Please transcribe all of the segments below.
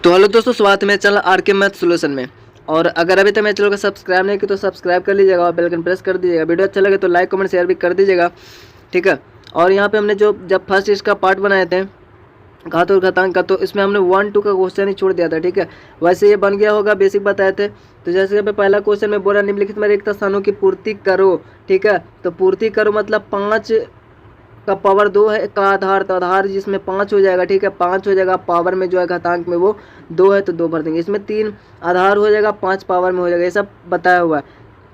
तो हेलो दोस्तों, स्वागत है मेरे चैनल आर के मैथ सोल्यूशन में। और अगर अभी तक मेरे चैनल को सब्सक्राइब नहीं किया तो सब्सक्राइब कर लीजिएगा और बेल आइकन प्रेस कर दीजिएगा। वीडियो अच्छा लगे तो लाइक कमेंट शेयर भी कर दीजिएगा, ठीक है। और यहाँ पे हमने जब फर्स्ट इसका पार्ट बनाए थे घात और घातांक का, तो इसमें हमने 1-2 का क्वेश्चन ही छोड़ दिया था, ठीक है। वैसे ये बन गया होगा, बेसिक बताए थे। तो जैसे यहाँ पे पहला क्वेश्चन में बोला निम्नलिखित में रिक्त स्थानों की पूर्ति करो, ठीक है। तो पूर्ति करो मतलब 5 का पावर 2 है का आधार, तो आधार जिसमें 5 हो जाएगा, ठीक है। 5 हो जाएगा, पावर में जो है घातांक में वो 2 है तो 2 भर देंगे। इसमें 3 आधार हो जाएगा, 5 पावर में हो जाएगा, ये सब बताया हुआ है,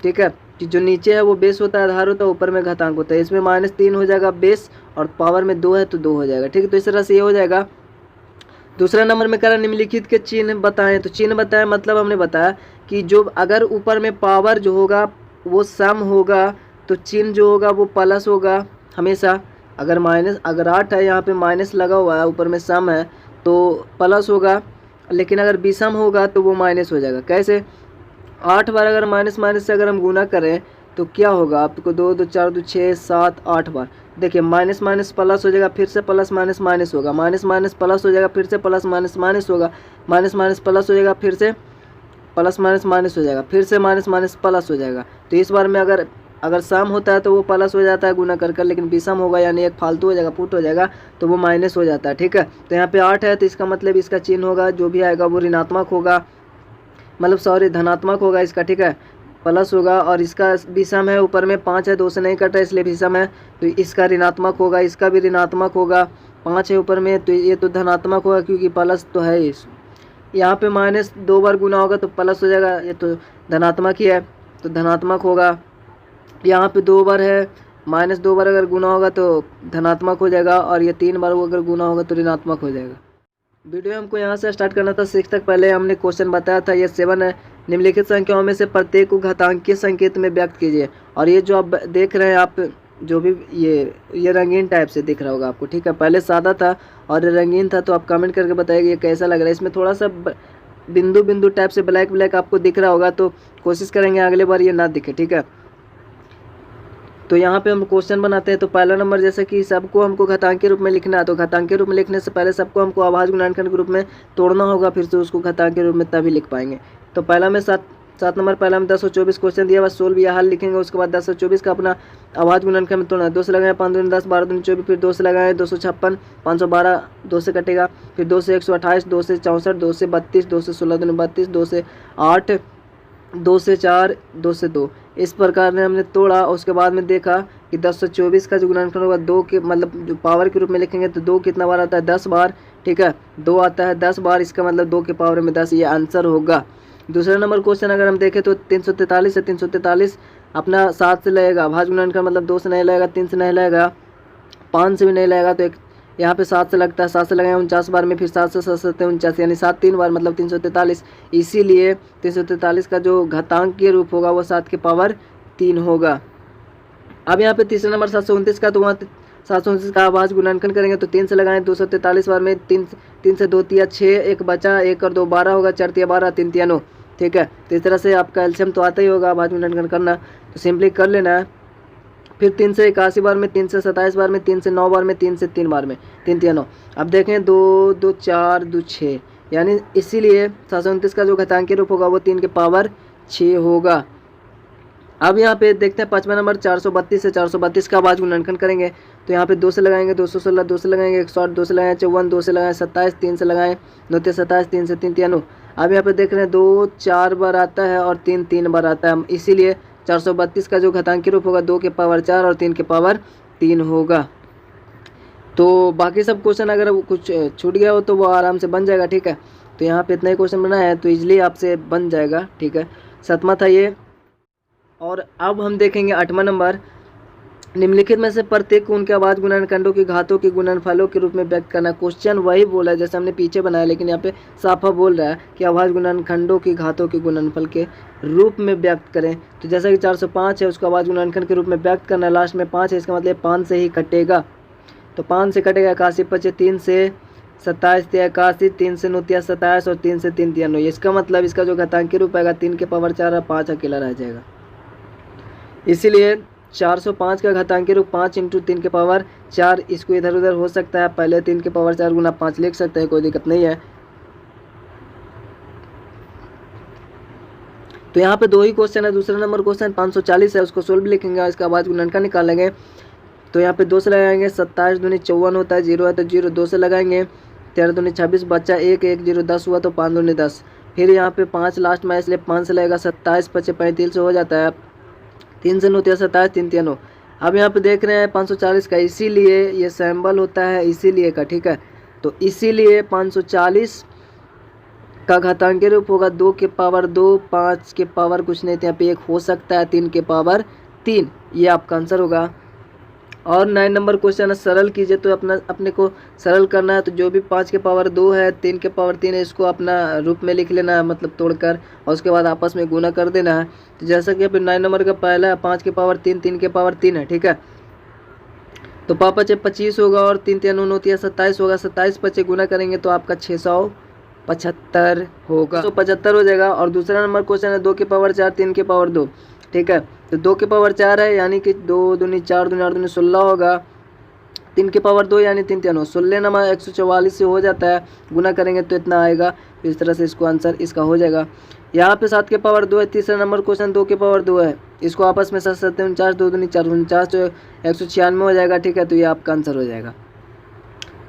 ठीक है। कि जो नीचे है वो बेस होता है, आधार होता है, ऊपर में घातांक होता है। इसमें -3 हो जाएगा बेस और पावर में 2 है तो 2 हो जाएगा, ठीक है। तो इस तरह से ये हो जाएगा। दूसरा नंबर में कह रहा निम्नलिखित के चिन्ह बताएं, तो चिन्ह बताएं मतलब हमने बताया कि जो अगर ऊपर में पावर जो होगा वो सम होगा तो चिन्ह जो होगा वो प्लस होगा हमेशा। अगर 8 है, यहाँ पे माइनस लगा हुआ है, ऊपर में सम है तो प्लस होगा, लेकिन अगर विषम होगा तो वो माइनस हो जाएगा। कैसे? 8 बार अगर माइनस माइनस से अगर हम गुना करें तो क्या होगा आपको? 2 2 4 2 6 7 8 बार। देखिए माइनस माइनस प्लस हो जाएगा, फिर से प्लस माइनस माइनस होगा, माइनस माइनस प्लस हो जाएगा, फिर से प्लस माइनस माइनस होगा, माइनस माइनस प्लस हो जाएगा, फिर से प्लस माइनस माइनस हो जाएगा, फिर से माइनस माइनस प्लस हो जाएगा। तो इस बार में अगर सम होता है तो वो प्लस हो जाता है गुना कर, लेकिन विषम होगा यानी एक फालतू हो जाएगा, पुट हो जाएगा, तो वो माइनस हो जाता है, ठीक है। तो यहाँ पे 8 है तो इसका मतलब इसका चिन्ह होगा जो भी आएगा वो ऋणात्मक होगा, मतलब सॉरी धनात्मक होगा इसका, ठीक है। प्लस होगा और इसका विषम है, ऊपर में 5 है, 2 से नहीं कटा इसलिए विषम है, तो इसका ऋणात्मक होगा, इसका भी ऋणात्मक होगा। 5 है ऊपर में तो ये तो धनात्मक होगा क्योंकि प्लस तो है। यहाँ पे माइनस 2 बार गुना होगा तो प्लस हो जाएगा, ये तो धनात्मक ही है तो धनात्मक होगा। यहाँ पे 2 बार है, -2 बार अगर गुना होगा तो धनात्मक हो जाएगा, और ये 3 बार अगर गुना होगा तो ऋणात्मक हो जाएगा। वीडियो हमको यहाँ से स्टार्ट करना था 6 तक। पहले हमने क्वेश्चन बताया था, ये 7 है। निम्नलिखित संख्याओं में से प्रत्येक को घातांकीय संकेत में व्यक्त कीजिए। और ये जो आप देख रहे हैं, आप जो भी ये रंगीन टाइप से दिख रहा होगा आपको, ठीक है। पहले सादा था और रंगीन था, तो आप कमेंट करके बताइए ये कैसा लग रहा है। इसमें थोड़ा सा बिंदु बिंदु टाइप से ब्लैक ब्लैक आपको दिख रहा होगा, तो कोशिश करेंगे अगले बार ये ना दिखे, ठीक है। तो यहाँ पे हम क्वेश्चन बनाते हैं। तो पहला नंबर, जैसे कि सबको हमको घातांक के रूप में लिखना है, तो घातांक के रूप में लिखने से पहले सबको हमको अभाज्य गुणनखंड के रूप में तोड़ना होगा, फिर से उसको घातांक के रूप में तभी लिख पाएंगे। तो पहला में 7 नंबर, पहला में 10 और 24 क्वेश्चन दिया, बस 16 या हल लिखेंगे। उसके बाद 10 और 24 का अपना अभाज्य गुणनखंड में तोड़ना है। 2 से लगाएं 5 दूनी 10, 12 दूनी 24, फिर 2 से लगाएं 256, 512, 2 से कटेगा, फिर 2 से 128, 2 से 64, 2 से 32, 2 से 16 दूनी 32, 2 से 8, 2 से 4, 2 से 2। इस प्रकार ने हमने तोड़ा। उसके बाद में देखा कि 10 से 24 का जो गुणनखंड होगा 2 के मतलब जो पावर के रूप में लिखेंगे तो 2 कितना बार आता है? 10 बार, ठीक है। 2 आता है 10 बार, इसका मतलब 2 के पावर में 10, ये आंसर होगा। दूसरा नंबर क्वेश्चन अगर हम देखें तो 343 है। 343 अपना 7 से लगेगा, भाज्य गुणनखंड मतलब 2 से नहीं लगेगा, 3 से नहीं लगेगा, 5 से भी नहीं लगेगा, तो एक यहाँ पे 7 से लगता है। 7 से लगाए 49 बार में, फिर 7 से 7 से 49, यानी 7 3 बार मतलब 343। इसीलिए 343 का जो घातांकीय रूप होगा वो 7 के पावर 3 होगा। अब यहाँ पे तीसरा नंबर 729 का, तो वहाँ 729 का अभाज्य गुणनखंड करेंगे तो 3 से लगाएं 243 बार में, 3 से 2 तिया 6, एक बचा, 1 और 2 12 होगा, 4 तिया 12, 3 तिया 9, ठीक है। तो इस तरह से आपका एलसीएम तो आता ही होगा अभाज्य गुणनखंड करना, तो सिंपली कर लेना है। फिर 3 से 81 बार में, 3 से 27 बार में, 3 से 9 बार में, 3 से 3 बार में, 3 तिया 9। अब देखें 2 2 4 2 6, यानी इसीलिए 729 का जो घातांकीय रूप होगा वो 3 के पावर 6 होगा। अब यहाँ पे देखते हैं 5वां नंबर 432 है। 432 का अभाज्य गुणनखंड करेंगे तो यहाँ पे 2 से लगाएंगे 216, 2 से लगाएंगे 108, 2 से लगाएं 54, 2 से लगाएं 27, 3 से लगाएं 9 तिया 27, 3 से 3 तिया 9। अब यहाँ पे देख रहे हैं 2 4 बार आता है और 3 3 बार आता है, इसीलिए 432 का जो घातांकीय रूप होगा 2 के पावर 4 और 3 के पावर 3 होगा। तो बाकी सब क्वेश्चन अगर कुछ छूट गया हो तो वो आराम से बन जाएगा, ठीक है। तो यहाँ पे इतना ही क्वेश्चन बना है तो इजली आपसे बन जाएगा, ठीक है। 7वां था ये। और अब हम देखेंगे 8वां नंबर, निम्नलिखित में से प्रत्येक को उनके अभाज्य गुणनखंडों की घातों के गुणनफलों के रूप में व्यक्त करना। क्वेश्चन वही बोला है जैसे हमने पीछे बनाया, लेकिन यहाँ पे साफा बोल रहा है कि अभाज्य गुणनखंडों की घातों के गुणनफल के रूप में व्यक्त करें। तो जैसा कि 405 है, उसको अभाज्य गुणनखंड के रूप में व्यक्त करना है। लास्ट में 5 है, इसका मतलब 5 से ही कटेगा, तो 5 से कटेगा 81 25, 3 से 27 तिया 81, 3 से 9 तिया 27 और 3 से 3 तिया 9। इसका मतलब इसका जो घातांकीय रूप आएगा 3 के पावर 4 और 5 अकेला रह जाएगा। इसीलिए 405 का घातांकीय रूप 5 × 3 के पावर 4, इसको इधर उधर हो सकता है, पहले 3 के पावर 4 गुना 5 लिख सकते हैं, कोई दिक्कत नहीं है। तो यहाँ पे 2 ही क्वेश्चन है। दूसरा नंबर क्वेश्चन 540 है, उसको सोल्व लिखेंगे, इसका बाद गुणनखंड निकालेंगे। तो यहाँ पे 2 से लगाएंगे, 27 दूनी 54 होता है, 0 है तो 0, 2 से लगाएंगे, 13 दूनी 26 बच्चा 1, 1 0 10 हुआ तो 5 दूनी 10। फिर यहाँ पे 5 लास्ट में, इसलिए 5 से लगेगा, 27 5 35 हो जाता है, 3 से 9 27, 3 3 9। अब यहाँ पे देख रहे हैं 540 का, इसीलिए ये सैम्बल होता है इसीलिए का, ठीक है। तो इसीलिए 540 का घातांकीय रूप होगा 2 के पावर 2, 5 के पावर कुछ नहीं तो यहाँ पे 1 हो सकता है, 3 के पावर 3, ये आपका आंसर होगा। और 9 नंबर क्वेश्चन है, सरल कीजिए। तो अपने को सरल करना है, तो जो भी 5 के पावर 2 है, 3 के पावर 3 है, इसको अपना रूप में लिख लेना है, मतलब तोड़कर, और उसके बाद आपस में गुना कर देना है। तो जैसा कि अभी 9 नंबर का पहला है 5 के पावर 3, 3 के पावर 3 है, ठीक है। तो 5 5 25 होगा और 3 3 9 9 27 होगा, 27 5 गुना करेंगे तो आपका 675 होगा, 675 हो जाएगा। और दूसरा नंबर क्वेश्चन है 2 के पावर 4, 3 के पावर 2, ठीक है। तो 2 के पावर 4 है, यानी कि 2 दूनी 4 दूनी 8 दूनी 16 होगा, 3 के पावर 2 यानी 3 3 9, 16 नंबर 144 से हो जाता है, गुना करेंगे तो इतना आएगा। तो इस तरह से इसको आंसर इसका हो जाएगा। यहाँ पे 7 के पावर 2 है। तीसरा नंबर क्वेश्चन 2 के पावर 2 है, इसको आपस में 7 7 49, 2 दूनी 4 49 तो 196 हो जाएगा, ठीक है। तो ये आपका आंसर हो जाएगा।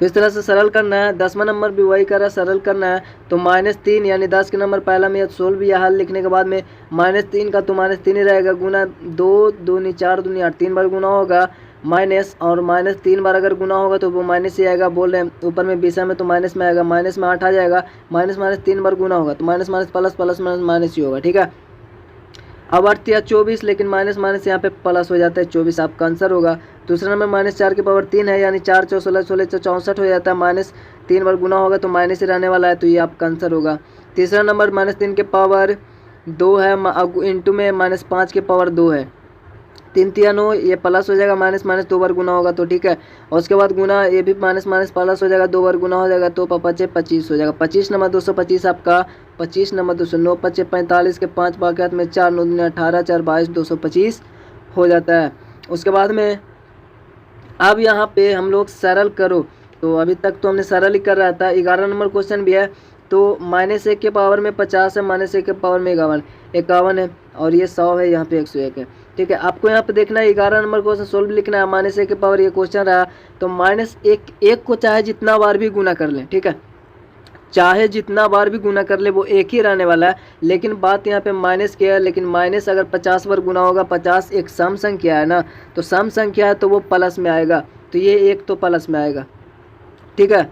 तो इस तरह से सरल करना है। 10वां नंबर भी वही करा, सरल करना है। तो -3 यानी 10 के नंबर पहला में सोल्व या हल लिखने के बाद में -3 का तो -3 ही रहेगा, गुना 2 दूनी 4 दूनी 8, 3 बार गुना होगा, माइनस, और -3 बार अगर गुना होगा तो वो माइनस ही आएगा, बोल रहे हैं ऊपर में विषय में तो माइनस में आएगा, माइनस में 8 आ जाएगा, माइनस 3 बार गुना होगा तो माइनस प्लस प्लस माइनस ही होगा, ठीक है। अब 8 या 24, लेकिन माइनस यहाँ पे प्लस हो जाता है, 24 आपका आंसर होगा। दूसरा नंबर -4 के पावर 3 है, यानी 4 4 16 16 64 हो जाता है, -3 बार गुना होगा तो माइनस ही रहने वाला है, तो ये आपका आंसर होगा। तीसरा नंबर -3 के पावर 2 है, इंटू में -5 के पावर 2 है, 3 3 9, ये प्लस हो जाएगा, माइनस 2 बार गुना होगा तो ठीक है। और उसके बाद गुना, ये भी माइनस प्लस हो जाएगा, 2 बार गुना हो जाएगा तो 5 25 हो जाएगा। 25 नंबर 225 आपका, 25 नंबर 200, 9 5 45 के 5 बाकी में 4 9 18, 4 22, 225 हो जाता है। उसके बाद में अब यहाँ पे हम लोग सरल करो, तो अभी तक तो हमने सरल ही कर रहा था। 11 नंबर क्वेश्चन भी है, तो -1 के पावर में 50 है, -1 के पावर में 51 है, और ये 100 है, यहाँ पे 101 है, ठीक है। आपको यहाँ पे देखना है 11 नंबर क्वेश्चन सोल्व लिखना है। -1 के पावर ये क्वेश्चन रहा, तो -1 को चाहे जितना बार भी गुना कर लें, ठीक है, चाहे जितना बार भी गुना कर ले वो एक ही रहने वाला है। लेकिन बात यहाँ पे माइनस की है, लेकिन माइनस अगर 50 बार गुना होगा, 50 एक सम संख्या है ना, तो सम संख्या है तो वो प्लस में आएगा, तो ये 1 तो प्लस में आएगा, ठीक है,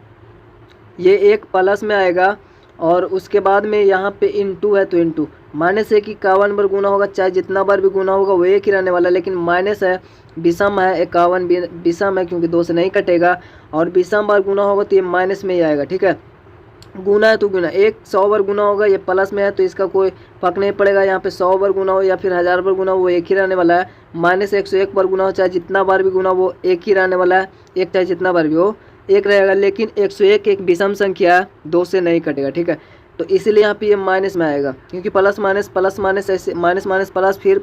ये 1 प्लस में आएगा। और उसके बाद में यहाँ पे इंटू है, तो इंटू -1 की 51 बार गुना होगा, चाहे जितना बार भी गुना होगा वो एक ही रहने वाला है। लेकिन माइनस है, विषम है, 51 विषम है क्योंकि 2 से नहीं कटेगा, और विषम बार गुना होगा तो ये माइनस में ही आएगा, ठीक है। गुना है तो गुना, 100 बार गुना होगा, ये प्लस में है तो इसका कोई फर्क नहीं पड़ेगा। यहाँ पे 100 बार गुना हो या फिर 1000 बार गुना हो, वो एक ही रहने वाला है। -101 बार गुना हो, चाहे जितना बार भी गुना हो वो एक ही रहने वाला है, एक चाहे जितना बार भी हो एक रहेगा। लेकिन 101 एक विषम संख्या है, 2 से नहीं कटेगा, ठीक है। तो इसीलिए यहाँ पे ये माइनस में आएगा, क्योंकि प्लस माइनस ऐसे माइनस प्लस फिर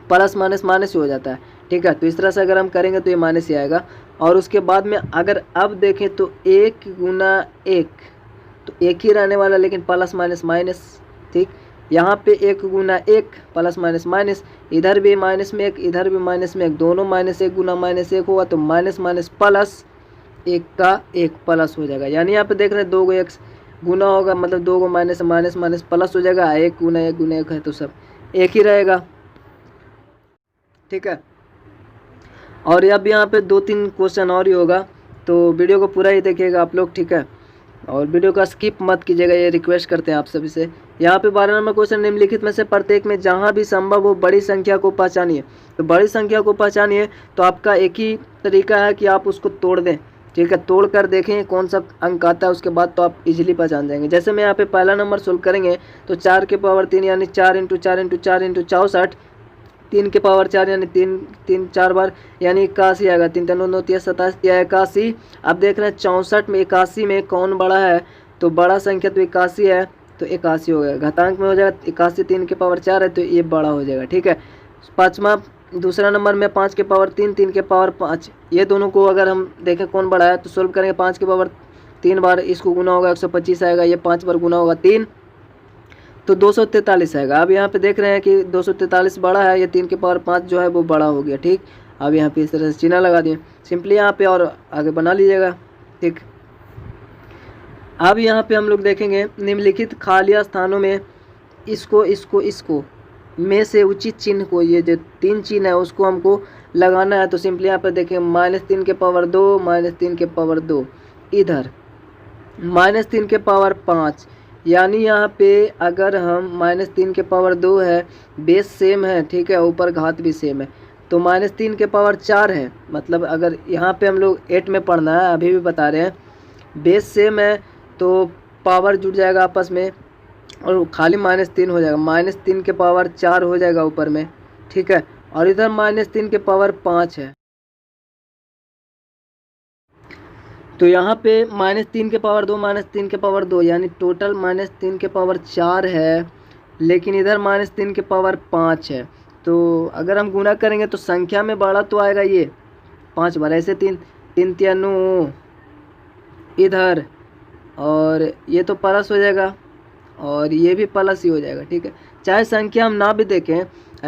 प्लस माइनस ही हो जाता है, ठीक है। तो इस तरह से अगर हम करेंगे तो ये माइनस ही आएगा। और उसके बाद में अगर अब देखें तो 1 गुना 1 तो एक ही रहने वाला, लेकिन प्लस माइनस, ठीक। यहाँ पे 1 गुना 1 प्लस माइनस, इधर भी माइनस में 1, इधर भी माइनस में 1, दोनों -1 गुना -1 होगा तो माइनस प्लस 1 का 1 प्लस हो जाएगा। यानी यहाँ पे देख रहे हैं 2 को 1 गुना होगा, मतलब 2 को माइनस प्लस हो जाएगा, 1 गुना 1 है तो सब एक ही रहेगा, ठीक है। और अब यहाँ पे 2-3 क्वेश्चन और ही होगा, तो वीडियो को पूरा ही देखिएगा आप लोग, ठीक है। और वीडियो का स्किप मत कीजिएगा, ये रिक्वेस्ट करते हैं आप सभी से। यहाँ पे 12 नंबर क्वेश्चन, निम्नलिखित में से प्रत्येक में जहाँ भी संभव हो बड़ी संख्या को पहचानिए। तो बड़ी संख्या को पहचानिए तो आपका एक ही तरीका है कि आप उसको तोड़ दें, ठीक है। तोड़ कर देखें कौन सा अंक आता है, उसके बाद तो आप इजीली पहचान जाएंगे। जैसे मैं यहाँ पे पहला नंबर सोल्व करेंगे तो 4 के पावर 3 यानी 4 × 4 × 4 × 64, 3 के पावर 4 यानी 3 4 बार यानी 81 आएगा, 3 3 9 3 27 या 81। अब देख रहे हैं 64 में 81 में कौन बड़ा है, तो बड़ा संख्या तो 81 है, तो 81 हो गया। घातांक में हो जाएगा 81, 3 के पावर 4 है तो ये बड़ा हो जाएगा, ठीक है। पाँचवा दूसरा नंबर में 5 के पावर 3 3 के पावर 5, ये दोनों को अगर हम देखें कौन बड़ा है तो सोल्व करेंगे। 5 के पावर 3 बार इसको गुना होगा 125 आएगा, ये 5 बार गुना होगा 3, तो 243 आएगा। अब यहाँ पे देख रहे हैं कि 243 बड़ा है, ये 3 के पावर 5 जो है वो बड़ा हो गया। ठीक, अब यहाँ पे इस तरह से चिन्ह लगा दिए सिंपली यहाँ पे और आगे बना लीजिएगा। ठीक, अब यहाँ पे हम लोग देखेंगे निम्नलिखित खाली स्थानों में इसको में से उचित चिन्ह को, ये जो 3 चिन्ह है उसको हमको लगाना है। तो सिंपली यहाँ पे देखें -3 के पावर 2, -3 के पावर 2, इधर -3 के पावर 5, यानी यहाँ पे अगर हम -3 के पावर 2 है, बेस सेम है, ठीक है, ऊपर घात भी सेम है, तो -3 के पावर 4 है। मतलब अगर यहाँ पे हम लोग 8 में पढ़ना है, अभी भी बता रहे हैं, बेस सेम है तो पावर जुड़ जाएगा आपस में और खाली -3 हो जाएगा, -3 के पावर 4 हो जाएगा ऊपर में। ठीक है, और इधर -3 के पावर 5 है, तो यहाँ पे -3 के पावर 2, -3 के पावर 2, यानी टोटल -3 के पावर 4 है, लेकिन इधर -3 के पावर 5 है। तो अगर हम गुना करेंगे तो संख्या में बड़ा तो आएगा ये 5 बार, ऐसे 3 3 3 इधर, और ये तो प्लस हो जाएगा और ये भी प्लस ही हो जाएगा। ठीक है, चाहे संख्या हम ना भी देखें,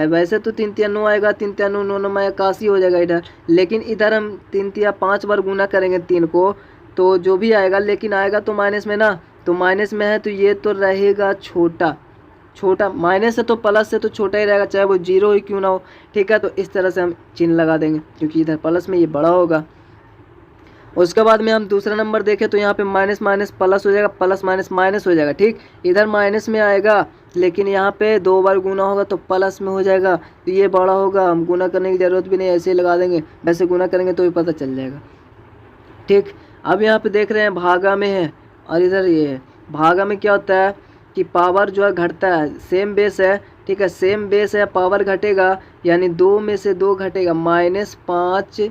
वैसे तो 3 3 9 आएगा, 3 3 9 9 में 81 हो जाएगा इधर, लेकिन इधर हम 3 3 5 बार गुना करेंगे 3 को, तो जो भी आएगा, लेकिन आएगा तो माइनस में ना, तो माइनस में है तो ये तो रहेगा छोटा, माइनस है तो प्लस से तो छोटा ही रहेगा, चाहे वो 0 ही क्यों ना हो। ठीक है, तो इस तरह से हम चिन्ह लगा देंगे क्योंकि इधर प्लस में ये बड़ा होगा। उसके बाद में हम दूसरा नंबर देखें तो यहाँ पे माइनस माइनस प्लस हो जाएगा, प्लस माइनस माइनस हो जाएगा। ठीक, इधर माइनस में आएगा, लेकिन यहाँ पे 2 बार गुना होगा तो प्लस में हो जाएगा, तो ये बड़ा होगा, हम गुना करने की ज़रूरत भी नहीं, ऐसे ही लगा देंगे, वैसे गुना करेंगे तो भी पता चल जाएगा। ठीक, अब यहाँ पे देख रहे हैं भागा में है और इधर ये है। भागा में क्या होता है कि पावर जो है घटता है, सेम बेस है, ठीक है, सेम बेस है, पावर घटेगा, यानी 2 में से 2 घटेगा, -5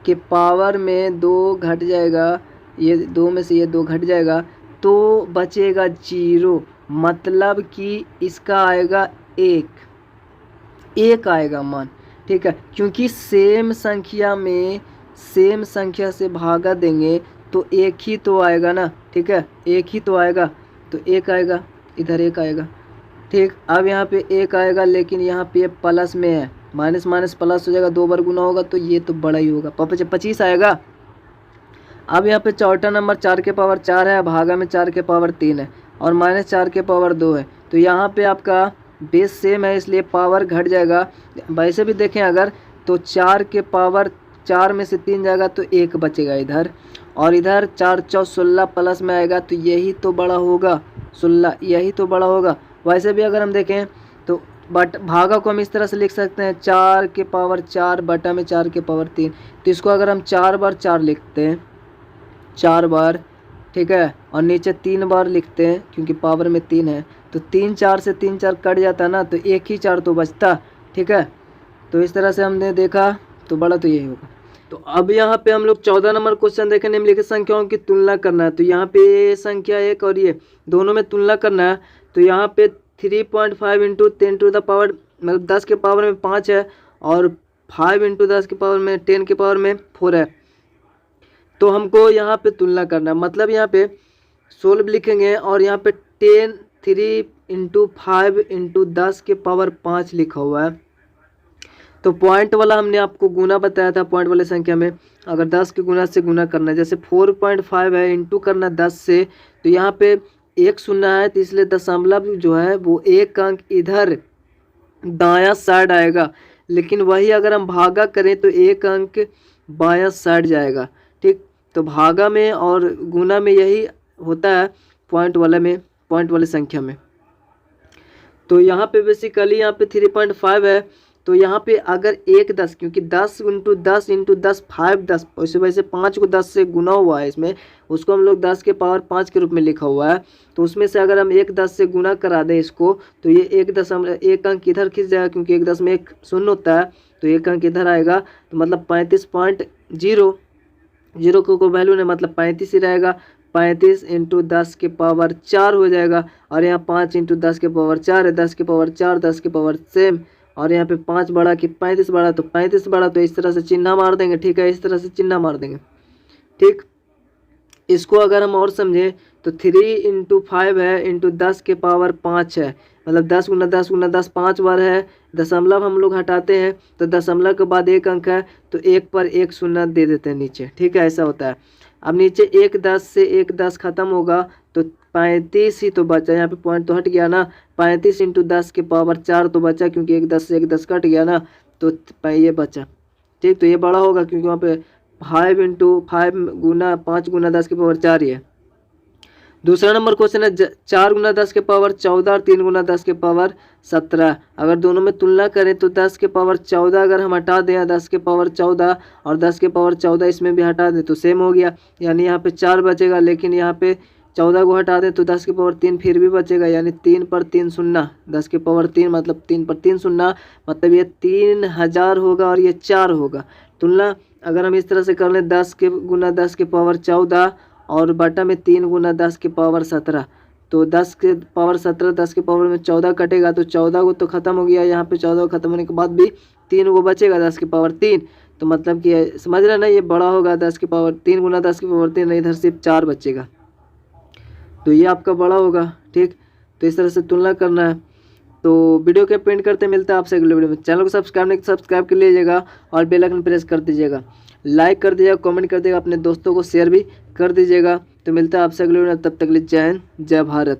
के पावर में 2 घट जाएगा, ये 2 में से ये 2 घट जाएगा, तो बचेगा 0, मतलब कि इसका आएगा 1 आएगा मान। ठीक है, क्योंकि सेम संख्या में सेम संख्या से भागा देंगे तो 1 ही तो आएगा ना। ठीक है, 1 ही तो आएगा, तो 1 आएगा, इधर 1 आएगा। ठीक, अब यहाँ पे 1 आएगा, लेकिन यहाँ पे प्लस में है, माइनस माइनस प्लस हो जाएगा, 2 बार गुना होगा तो ये तो बड़ा ही होगा, 25 आएगा। अब यहाँ पे चौथा नंबर 4 के पावर 4 है, भागा में 4 के पावर 3 है और -4 के पावर 2 है, तो यहाँ पे आपका बेस सेम है इसलिए पावर घट जाएगा। वैसे भी देखें अगर तो 4 के पावर 4 में से 3 जाएगा तो 1 बचेगा इधर, और इधर 4 4 16 प्लस में आएगा तो यही तो बड़ा होगा, 16 यही तो बड़ा होगा। वैसे भी अगर हम देखें तो बट भागा को हम इस तरह से लिख सकते हैं 4 के पावर 4 बटा में 4 के पावर 3, तो इसको अगर हम 4 बार 4 लिखते हैं, 4 बार, ठीक है, और नीचे 3 बार लिखते हैं क्योंकि पावर में 3 है, तो 3 4 से 3 4 कट जाता ना, तो 1 ही 4 तो बचता। ठीक है, तो इस तरह से हमने देखा तो बड़ा तो यही होगा। तो अब यहाँ पे हम लोग 14 नंबर क्वेश्चन देखें, निम्नलिखित संख्याओं की तुलना करना है। तो यहाँ पे संख्या 1 और ये दोनों में तुलना करना है। तो यहाँ पे 3.5 इंटू 10 टू द पावर, मतलब 10 के पावर में 5 है, और 5 इंटू 10 के पावर में 10 के पावर में 4 है। तो हमको यहाँ पे तुलना करना है, मतलब यहाँ पे 16 लिखेंगे और यहाँ पे 3 इंटू 5 इंटू 10 के पावर 5 लिखा हुआ है। तो पॉइंट वाला हमने आपको गुना बताया था, पॉइंट वाले संख्या में अगर 10 के गुना से गुना करना है, जैसे 4.5 है, इंटू करना 10 से, तो यहाँ पे 1 शून्य है, तो इसलिए दशमलव जो है वो 1 अंक इधर दायां साइड आएगा, लेकिन वही अगर हम भागा करें तो 1 अंक बायां साइड जाएगा। ठीक, तो भागा में और गुना में यही होता है पॉइंट वाले में, पॉइंट वाले संख्या में। तो यहाँ पे बेसिकली यहाँ पे 3.5 है, तो यहाँ पे अगर 1 10, क्योंकि 10 इंटू 10 इंटू 10 5 10, वैसे 5 को 10 से गुना हुआ है इसमें, उसको हम लोग 10 के पावर 5 के रूप में लिखा हुआ है। तो उसमें से अगर हम 1 10 से गुना करा दें इसको, तो ये 1 अंक इधर खींच जाएगा, क्योंकि 1 10 में 1 शून्य होता है, तो 1 अंक इधर आएगा, तो मतलब 35.0, जीरो को वैल्यू नहीं, मतलब 35 ही रहेगा। 35 इंटू 10 के पावर 4 हो जाएगा, और यहाँ 5 इंटू 10 के पावर 4 है, 10 के पावर 4 10 के पावर सेम, और यहाँ पे 5 बढ़ा कि 35 बढ़ा, तो 35 बढ़ा, तो इस तरह से चिन्ह मार देंगे। ठीक है, इस तरह से चिन्ह मार देंगे। ठीक, इसको अगर हम और समझें तो 3 × 5 है इंटू 10 के पावर 5 है, मतलब 10 × 10 × 10 5 बार है। दशमलव हम लोग हटाते हैं तो दशमलव के बाद एक अंक है तो एक पर एक शून्य दे देते हैं नीचे, ठीक है, ऐसा होता है। अब नीचे 1 10 से 1 10 खत्म होगा तो 35 ही तो बचा, यहाँ पे पॉइंट तो हट गया ना। 35 × 10 के पावर 4 तो बचा, क्योंकि 1 10 से 1 10 कट गया ना, तो ये बचा, ठीक। तो ये बड़ा होगा क्योंकि वहाँ पे 5 × 5 गुना 5 × 10 के पावर 4 ही है। दूसरा नंबर क्वेश्चन है 4 × 10 के पावर 14 और 3 × 10 के पावर 17। अगर दोनों में तुलना करें तो 10 के पावर 14 अगर हम हटा दें 10 के पावर 14 और 10 के पावर 14 इसमें भी हटा दें तो सेम हो गया, यानी यहाँ पे 4 बचेगा, लेकिन यहाँ पे 14 को हटा दें तो 10 के पावर 3 फिर भी बचेगा, यानी 3 पर 3 शून्य, 10 के पावर 3 मतलब 3 पर 3 शून्य, मतलब ये 3000 होगा और ये 4 होगा। तुलना अगर हम इस तरह से कर लें 10 के × 10 के पावर 14 और बटा में 3 × 10 के पावर 17, तो 10 के पावर 17 10 के पावर में 14 कटेगा तो 14 को तो खत्म हो गया, यहाँ पे 14 को खत्म होने के बाद भी 3 को बचेगा 10 के पावर 3, तो मतलब कि समझ रहे ना, ये बड़ा होगा 10 के पावर 3 × 10 के पावर 3, नहीं इधर सिर्फ 4 बचेगा, तो ये आपका बड़ा होगा, ठीक। तो इस तरह से तुलना करना है। तो वीडियो के पेंट करते मिलता है आपसे अगले वीडियो में। चैनल को सब्सक्राइब नहीं सब्सक्राइब कर लीजिएगा और बेल आइकन प्रेस कर दीजिएगा, लाइक कर दीजिएगा, कमेंट कर दीजिएगा, अपने दोस्तों को शेयर भी कर दीजिएगा। तो मिलता है आपसे अगले वीडियो में, तब तक के लिए जय हिंद जय भारत।